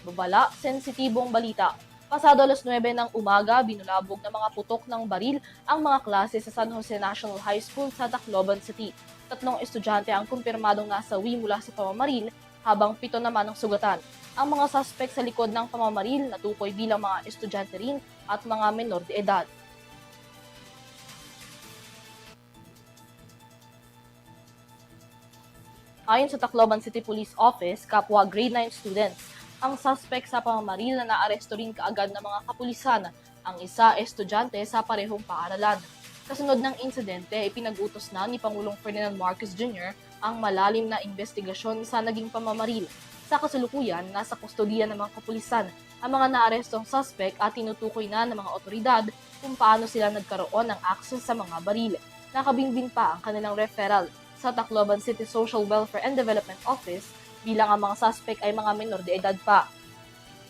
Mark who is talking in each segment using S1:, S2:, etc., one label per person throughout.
S1: babala, sensitibong balita. Pasado alas 9 ng umaga, binulabog ng mga putok ng baril ang mga klase sa San Jose National High School sa Tacloban City. 3 estudyante ang kumpirmadong nasawi mula sa pamamaril, habang 7 naman ang sugatan. Ang mga suspect sa likod ng pamamaril natukoy bilang mga estudyante rin at mga menor de edad. Ayon sa Tacloban City Police Office, kapwa grade 9 students ang suspect sa pamamaril na naaresto rin kaagad ng mga kapulisan. Ang isa estudyante sa parehong paaralan. Kasunod ng insidente, ipinag-utos na ni Pangulong Ferdinand Marcos Jr. ang malalim na investigasyon sa naging pamamaril. Sa kasalukuyan, nasa kustodiya ng mga kapulisan ang mga naarestong suspect at tinutukoy na ng mga otoridad kung paano sila nagkaroon ng access sa mga baril. Nakabinbin pa ang kanilang referral sa Tacloban City Social Welfare and Development Office bilang ang mga suspect ay mga menor de edad pa.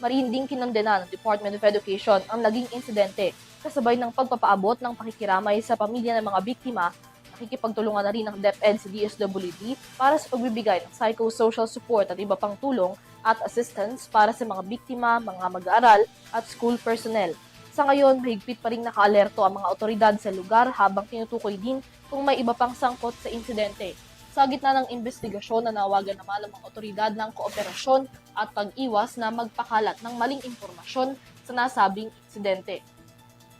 S1: Marinding kinondena ng Department of Education ang naging insidente kasabay ng pagpapaabot ng pakikiramay sa pamilya ng mga biktima. Nakikipagtulungan na rin ng DepEd sa DSWD para sa pagbibigay ng psychosocial support at iba pang tulong at assistance para sa mga biktima, mga mag-aaral at school personnel. Sa ngayon, mahigpit pa rin nakaalerto ang mga otoridad sa lugar habang tinutukoy din kung may iba pang sangkot sa insidente. Sa gitna ng investigasyon, nanawagan naman ang mga otoridad ng kooperasyon at pag-iwas na magpakalat ng maling impormasyon sa nasabing insidente.